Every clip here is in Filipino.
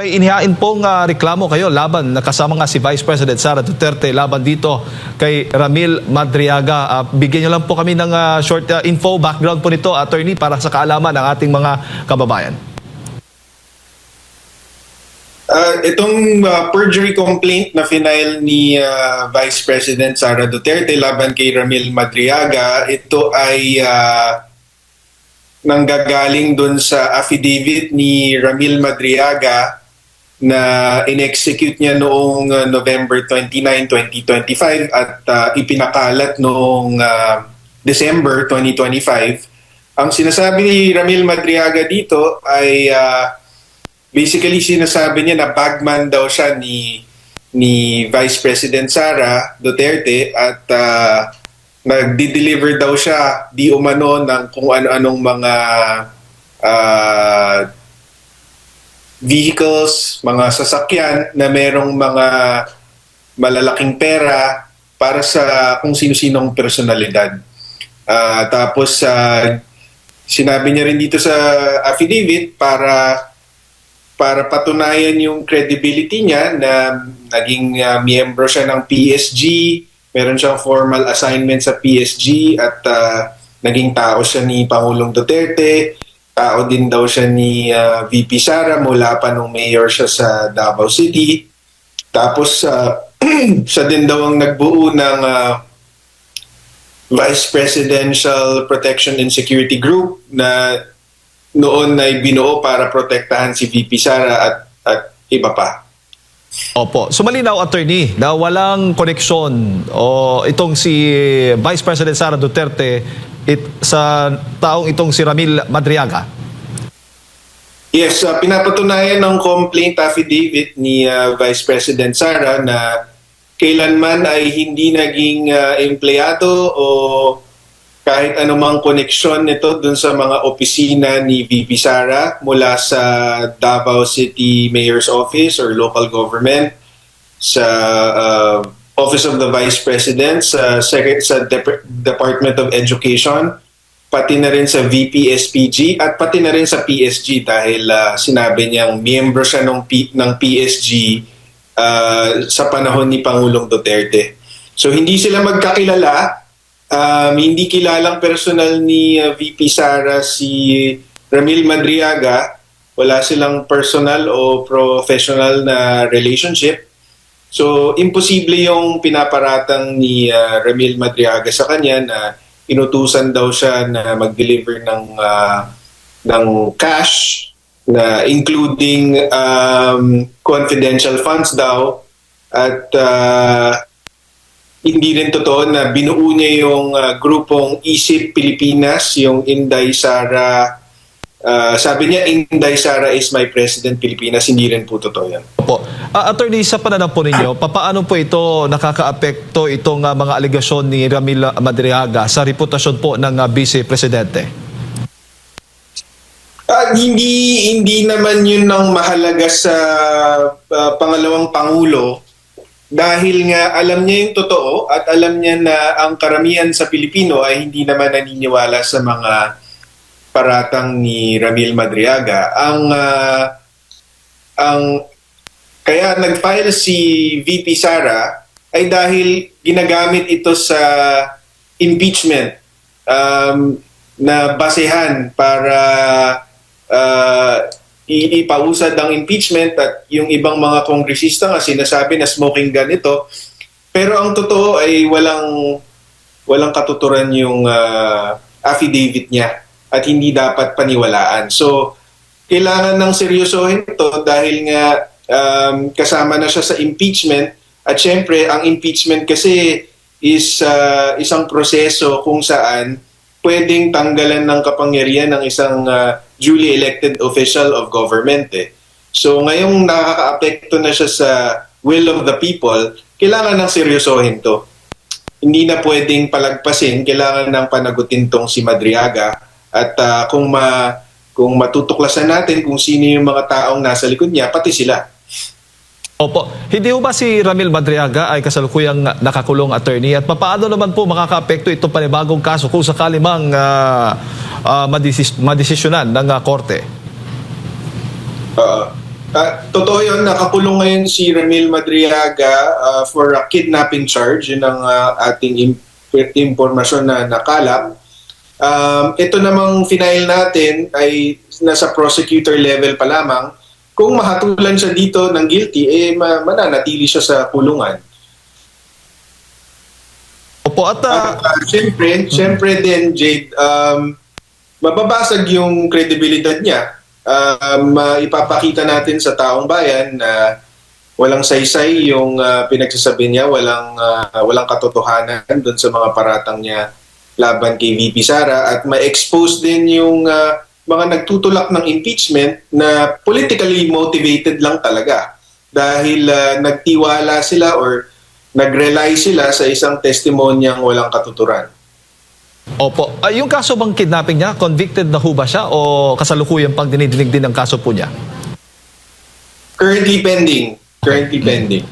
May inihain pong reklamo kayo laban, kasama nga si Vice President Sara Duterte laban dito kay Ramil Madriaga. Bigyan niyo lang po kami ng short info, background po nito, attorney, para sa kaalaman ng ating mga kababayan. Itong perjury complaint na final ni Vice President Sara Duterte laban kay Ramil Madriaga, ito ay nanggagaling dun sa affidavit ni Ramil Madriaga na in-execute niya noong November 29, 2025 at ipinakalat noong December 2025. Ang sinasabi ni Ramil Madriaga dito ay basically sinasabi niya na bagman daw siya ni Vice President Sara Duterte at nagdi-deliver daw siya di umano ng kung ano-anong mga vehicles, mga sasakyan na merong mga malalaking pera para sa kung sino-sinong personalidad. Tapos sinabi niya rin dito sa affidavit para patunayan yung credibility niya na naging miyembro siya ng PSG, meron siyang formal assignment sa PSG at naging tao siya ni Pangulong Duterte. Tao din daw siya ni VP Sara mula pa nung mayor siya sa Davao City. Tapos siya din daw ang nagbuo ng Vice Presidential Protection and Security Group na noon ay binuo para protektahan si VP Sara at iba pa. Opo. So malinaw, attorney, na walang koneksyon o itong si Vice President Sara Duterte sa taong itong si Ramil Madriaga. Yes, pinapatunayan ng complaint affidavit ni Vice President Sara na kailanman ay hindi naging empleyado o kahit anumang koneksyon nito dun sa mga opisina ni VP Sara mula sa Davao City Mayor's Office or local government, sa Office of the Vice President, sa Department of Education, pati na rin sa VP SPG at pati na rin sa PSG dahil sinabi niyang miyembro siya ng PSG sa panahon ni Pangulong Duterte. So hindi sila magkakilala. Hindi kilalang personal ni VP Sara si Ramil Madriaga. Wala silang personal o professional na relationship. So, imposible yung pinaparatang ni Ramil Madriaga sa kanya na inutusan daw siya na mag-deliver ng cash, na including confidential funds daw. At hindi rin totoo na binuo niya yung grupong Isip Pilipinas, yung Inday Sara. Sabi niya, Inday Sara is my President Pilipinas. Hindi rin po totoo yan. Opo. Attorney, sa pananaw po ninyo, paano po ito nakaka-apekto itong mga aligasyon ni Ramil Madriaga sa reputasyon po ng Vice Presidente? Hindi naman yun ang mahalaga sa pangalawang Pangulo. Dahil nga alam niya yung totoo at alam niya na ang karamihan sa Pilipino ay hindi naman naniniwala sa mga paratang ni Ramil Madriaga. Kaya nag-file si VP Sara ay dahil ginagamit ito sa impeachment na basehan para ipausad ang impeachment at yung ibang mga kongresista nga sinasabi na smoking gun ito. Pero ang totoo ay walang katuturan yung affidavit niya at hindi dapat paniwalaan. So, kailangan ng seryosohin ito dahil nga kasama na siya sa impeachment at syempre ang impeachment kasi is isang proseso kung saan pwedeng tanggalan ng kapangyarihan ng isang duly elected official of government. So ngayong nakaka-apekto na siya sa will of the people, kailangan ng seryosohin to. Hindi na pwedeng palagpasin, kailangan ng panagutin tong si Madriaga at kung matutuklasan natin kung sino yung mga taong nasa likod niya, pati sila. Opo. Hindi ho ba si Ramil Madriaga ay kasalukuyang nakakulong, attorney? At paano naman po makaka-apekto itong panibagong kaso kung sakali mang madesisyonan ng korte? Totoo yun, nakakulong ngayon si Ramil Madriaga for a kidnapping charge. Yun ang ating impormasyon na nakalap. Ito namang final natin ay nasa prosecutor level pa lamang. Kung mahatulan siya dito ng guilty, mananatili siya sa kulungan. Opo, at Siyempre din, Jade, mababasag yung credibility niya. Ipapakita natin sa taong bayan na walang saysay yung pinagsasabi niya, walang katotohanan doon sa mga paratang niya laban kay VP Sara, at ma-expose din yung mga nagtutulak ng impeachment na politically motivated lang talaga dahil nagtiwala sila or nag-rely sila sa isang testimonyang walang katuturan. opo, yung kaso bang kidnapping niya, convicted na ho ba siya o kasalukuyan pang dinidinig din ang kaso po niya? Currently pending.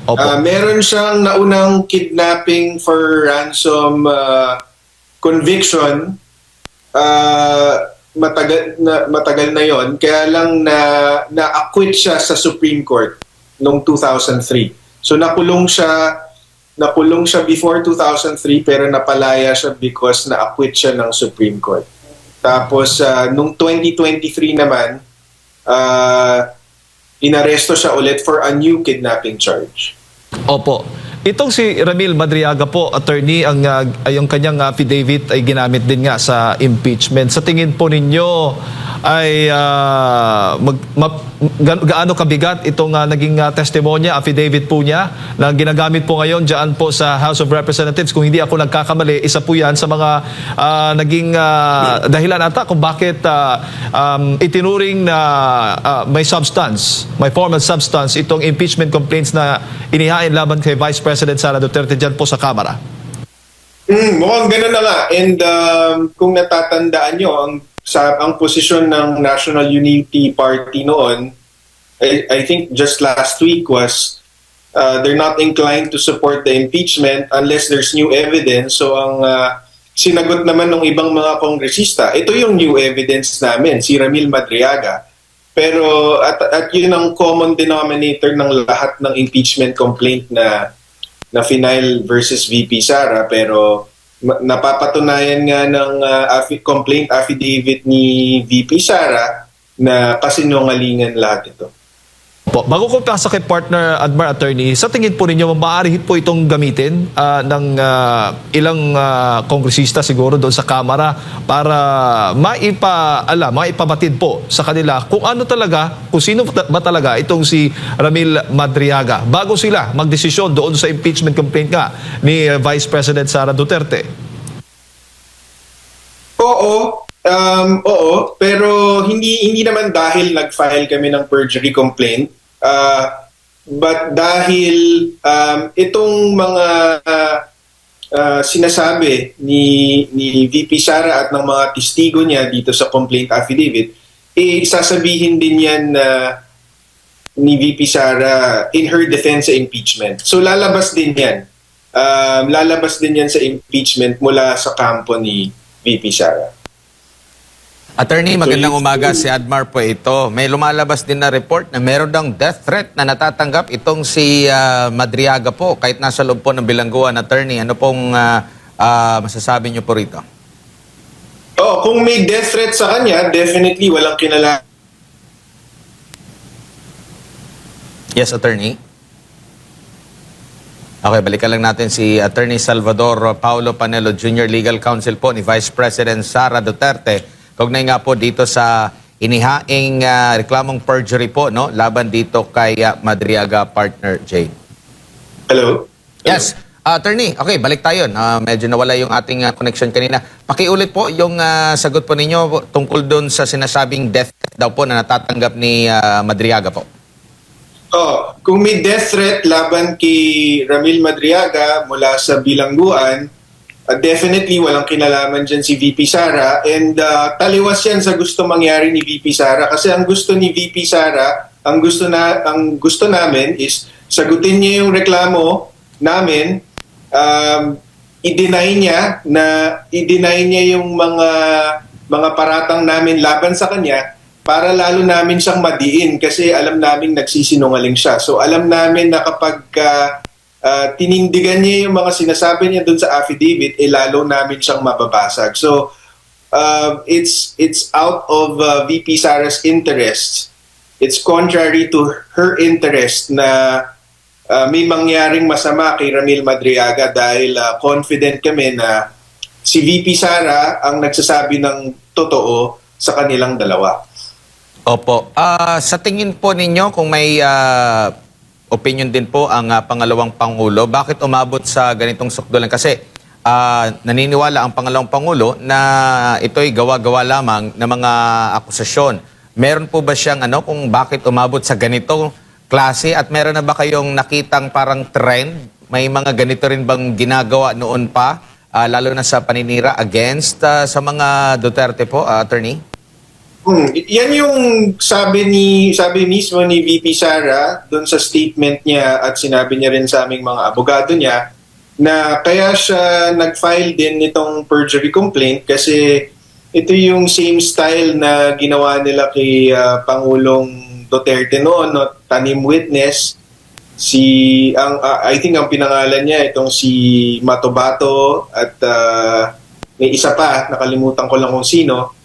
Opo. Meron siyang naunang kidnapping for ransom conviction. Matagal na yon, kaya lang na-acquit siya sa Supreme Court noong 2003. So nakulong siya before 2003 pero napalaya siya because na-acquit siya ng Supreme Court. Tapos nung 2023 naman, inaresto siya ulit for a new kidnapping charge. Opo. Itong si Ramil Madriaga po, attorney, yung kanyang affidavit ay ginamit din nga sa impeachment. Sa tingin po ninyo ay gaano kabigat itong naging testimonya, affidavit po niya na ginagamit po ngayon dyan po sa House of Representatives? Kung hindi ako nagkakamali, isa po yan sa mga naging dahilan ata kung bakit itinuring na may substance, may formal substance itong impeachment complaints na inihain laban kay Vice President Sara Duterte dyan po sa Kamara. Mukhang ganun na nga. And kung natatandaan nyo, ang posisyon ng National Unity Party noon, I think just last week was they're not inclined to support the impeachment unless there's new evidence. So ang sinagot naman ng ibang mga kongresista, ito yung new evidence namin, si Ramil Madriaga. Pero at yun ang common denominator ng lahat ng impeachment complaint na final versus VP Sara, pero napapatunayan nga ng complaint affidavit ni VP Sara na kasinungalingan lahat ito. Po, bago ko pasok kay partner Admar Attorney, sa tingin po ninyo, maaari po itong gamitin ng ilang kongresista siguro doon sa Kamara para maipabatid po sa kanila kung ano talaga, kung sino ba talaga itong si Ramil Madriaga bago sila magdesisyon doon sa impeachment complaint nga ni Vice President Sara Duterte? Oo, pero hindi naman dahil nag-file kami ng perjury complaint. But dahil itong mga sinasabi ni VP Sara at ng mga testigo niya dito sa complaint affidavit, sasabihin din yan ni VP Sara in her defense sa impeachment. So lalabas din yan. Lalabas din yan sa impeachment mula sa kampo ni VP Sara. Attorney, magandang umaga. Si Admar po ito. May lumalabas din na report na meron daw death threat na natatanggap itong si Madriaga po kahit nasa loob po ng bilangguan. Attorney, ano pong masasabi niyo po rito? Kung may death threat sa kanya, definitely walang kinalaman. Yes, Attorney. Okay, balikan lang natin si Attorney Salvador Paulo Panelo Jr., Legal Counsel po ni Vice President Sara Duterte. Kaugnay nga po dito sa inihaing reklamong perjury po, no, laban dito kay Madriaga, partner Jade. Hello? Yes, Attorney, okay, balik tayo. Medyo nawala yung ating connection kanina. Pakiulit po yung sagot po ninyo tungkol doon sa sinasabing death daw po na natatanggap ni Madriaga po. Kung may death threat laban kay Ramil Madriaga mula sa bilangguan, definitely walang kinalaman dyan si VP Sara, and taliwas yan sa gusto mangyari ni VP Sara, kasi ang gusto ni VP Sara, ang gusto namin is sagutin niya yung reklamo namin, i-deny niya yung mga paratang namin laban sa kanya, para lalo namin siyang madiin kasi alam namin nagsisinungaling siya. So alam namin na kapag tinindigan niya yung mga sinasabi niya doon sa affidavit, lalo namin siyang mababasag. So it's out of VP Sara's interests. It's contrary to her interest na may mangyaring masama kay Ramil Madriaga dahil confident kami na si VP Sara ang nagsasabi ng totoo sa kanilang dalawa. Opo. Sa tingin po ninyo, kung may opinion din po ang pangalawang Pangulo, bakit umabot sa ganitong sukdulan? Kasi naniniwala ang pangalawang Pangulo na ito'y gawa-gawa lamang ng mga akusasyon. Meron po ba siyang kung bakit umabot sa ganitong klase at meron na ba kayong nakitang parang trend? May mga ganito rin bang ginagawa noon pa, lalo na sa paninira against sa mga Duterte po, attorney? Yan yung sabi mismo ni VP Sara doon sa statement niya at sinabi niya rin sa aming mga abogado niya na kaya siya nag-file din nitong perjury complaint kasi ito yung same style na ginawa nila kay Pangulong Duterte noon, no? Tanim witness. I think ang pinangalan niya itong si Matobato at may isa pa, nakalimutan ko lang kung sino.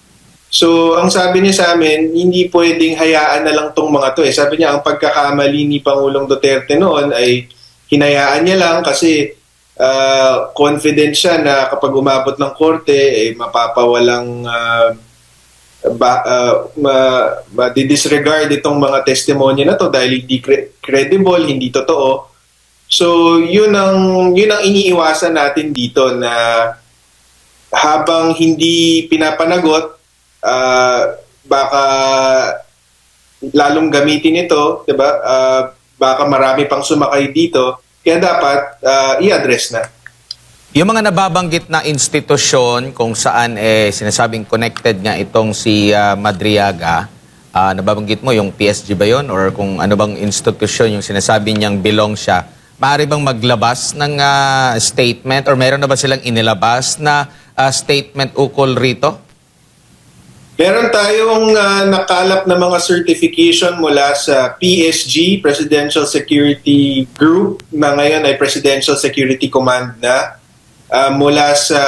So, ang sabi niya sa amin, hindi pwedeng hayaan na lang tong mga to. Sabi niya, ang pagkakamali ni Pangulong Duterte noon ay hinayaan niya lang kasi confident siya na kapag umabot ng korte, mapapawalang ma-disregard itong mga testimonya na to dahil hindi credible, hindi totoo. So, yun ang iniiwasan natin dito na habang hindi pinapanagot, baka lalong gamitin ito, 'di ba? Baka marami pang sumakay dito. Kaya dapat i-address na. Yung mga nababanggit na institusyon kung saan sinasabing connected nga itong si Madriaga, nababanggit mo yung PSG ba yun? Or kung ano bang institusyon yung sinasabi niyang belong siya, maaari bang maglabas ng statement or meron na ba silang inilabas na statement ukol rito? Meron tayong nakalap na mga certification mula sa PSG, Presidential Security Group, na ngayon ay Presidential Security Command na, mula sa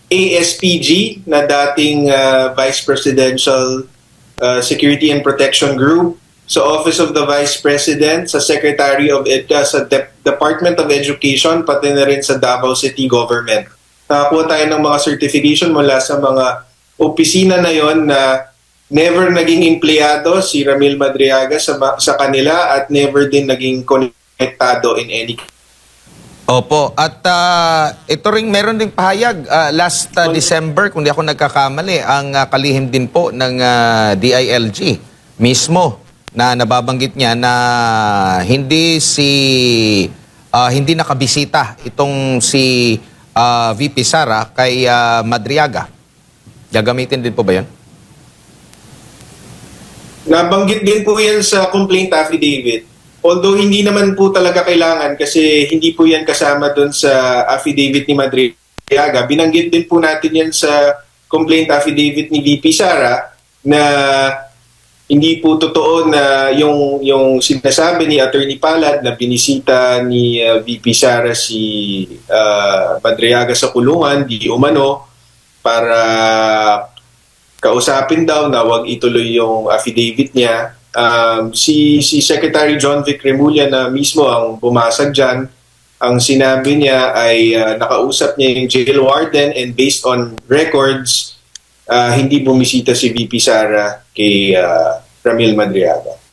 ASPG, na dating Vice Presidential Security and Protection Group, sa Office of the Vice President, sa Secretary of sa Department of Education, pati na rin sa Davao City Government. Nakakuha tayo ng mga certification mula sa mga opisina na yon na never naging empleyado si Ramil Madriaga sa kanila at never din naging konektado in any. Opo. At ito ring meron ding pahayag last December, kung di ako nagkakamali, ang kalihim din po ng DILG mismo na nababanggit niya na hindi nakabisita itong si VP Sara kay Madriaga. Gagamitin din po ba yan? Nabanggit din po yan sa complaint affidavit. Although hindi naman po talaga kailangan kasi hindi po yan kasama doon sa affidavit ni Madriaga. Binanggit din po natin yan sa complaint affidavit ni VP Sara na hindi po totoo na yung sinasabi ni Attorney Palad na binisita ni VP Sara si Madriaga sa kulungan, di umano, para kausapin daw na wag ituloy yung affidavit niya. Si Secretary John Vic Remulla na mismo ang bumasag dyan, ang sinabi niya ay nakausap niya yung jail warden and based on records, hindi bumisita si VP Sara kay Ramil Madriaga.